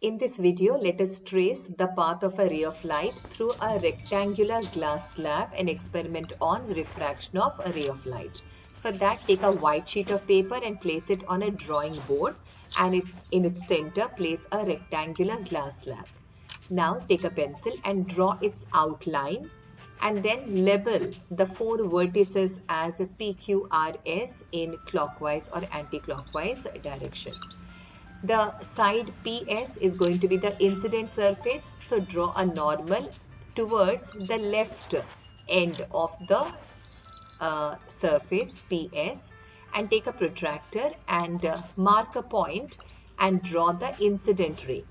In this video, let us trace the path of a ray of light through a rectangular glass slab and experiment on refraction of a ray of light. For that, take a white sheet of paper and place it on a drawing board, and in its center, place a rectangular glass slab. Now take a pencil and draw its outline and then label the four vertices as PQRS in clockwise or anti-clockwise direction. The side PS is going to be the incident surface, so draw a normal towards the left end of the surface PS and take a protractor and mark a point and draw the incident ray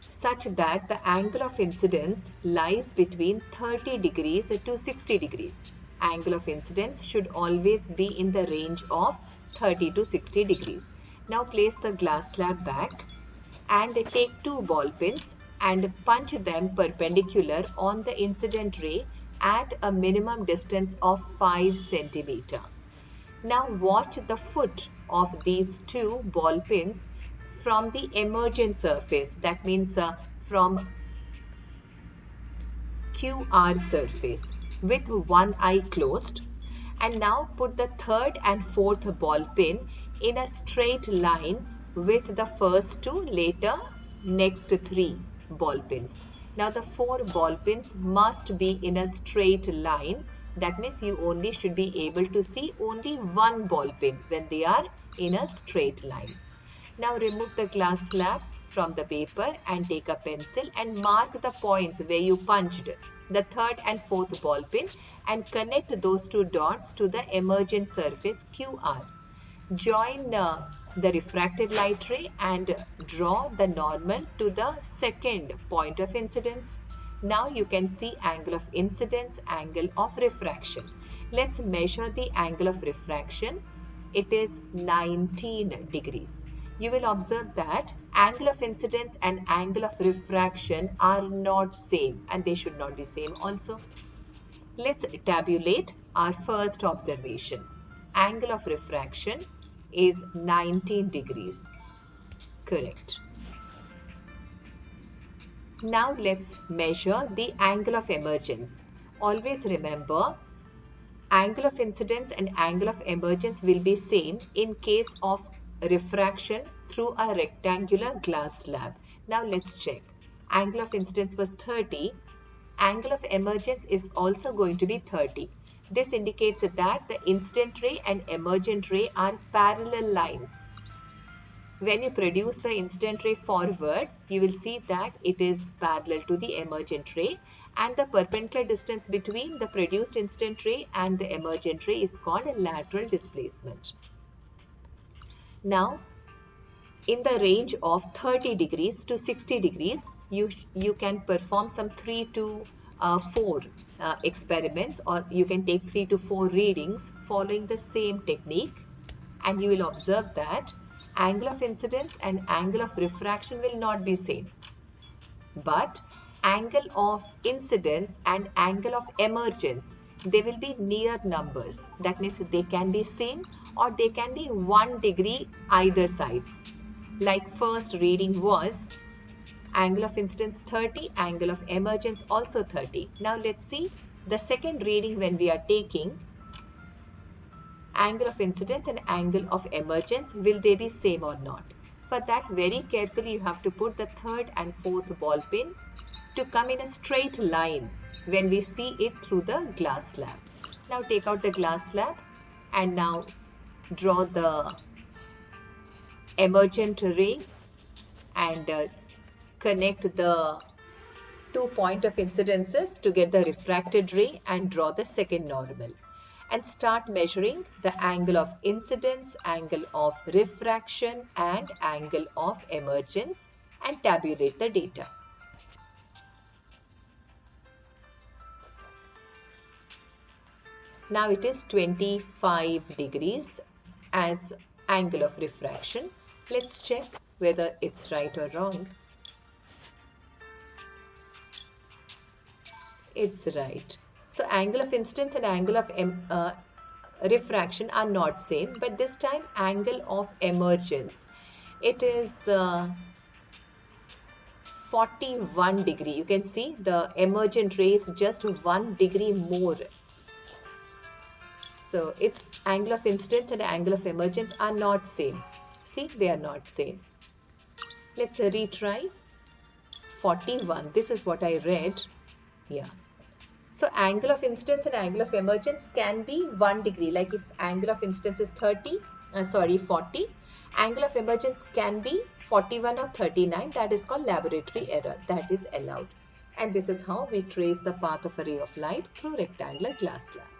such that the angle of incidence lies between 30 degrees to 60 degrees. Angle of incidence should always be in the range of 30 to 60 degrees. Now place the glass slab back and take two ball pins and punch them perpendicular on the incident ray at a minimum distance of 5 cm. Now watch the foot of these two ball pins from the emergent surface, that means from QR surface with one eye closed, and now put the third and fourth ball pin in a straight line with the first two, later next three ball pins. Now the four ball pins must be in a straight line. That means you only should be able to see only one ball pin when they are in a straight line. Now remove the glass slab from the paper and take a pencil and mark the points where you punched the third and fourth ball pin and connect those two dots to the emergent surface QR. Join the refracted light ray and draw the normal to the second point of incidence. Now you can see angle of incidence, angle of refraction. Let's measure the angle of refraction. It is 19 degrees. You will observe that angle of incidence and angle of refraction are not same, and they should not be same also. Let's tabulate our first observation. Angle of refraction is 19 degrees. Correct. Now let's measure the angle of emergence. Always remember, angle of incidence and angle of emergence will be same in case of refraction through a rectangular glass slab. Now let's check. Angle of incidence was 30. Angle of emergence is also going to be 30. This indicates that the incident ray and emergent ray are parallel lines. When you produce the incident ray forward, you will see that it is parallel to the emergent ray, and the perpendicular distance between the produced incident ray and the emergent ray is called lateral displacement. Now, in the range of 30 degrees to 60 degrees, you can perform some 3 to 4 experiments, or you can take 3 to 4 readings following the same technique, and you will observe that angle of incidence and angle of refraction will not be same, but angle of incidence and angle of emergence, they will be near numbers. That means they can be same or they can be 1 degree either sides. Like first reading was angle of incidence 30, angle of emergence also 30. Now let's see the second reading when we are taking angle of incidence and angle of emergence, will they be same or not? For that, very carefully you have to put the third and fourth ball pin to come in a straight line when we see it through the glass slab. Now take out the glass slab and now draw the emergent ray and connect the 2 points of incidences to get the refracted ray and draw the second normal. And start measuring the angle of incidence, angle of refraction and angle of emergence and tabulate the data. Now it is 25 degrees as angle of refraction. Let's check whether it's right or wrong. It's right. So angle of incidence and angle of refraction are not same, but this time angle of emergence, it is 41 degree. You can see the emergent ray is just 1 degree more. So its angle of incidence and angle of emergence are not same. See, they are not same. Let's retry. 41. This is what I read. Yeah. So angle of incidence and angle of emergence can be 1 degree. Like if angle of incidence is 40, angle of emergence can be 41 or 39. That is called laboratory error. That is allowed. And this is how we trace the path of a ray of light through rectangular glass slab.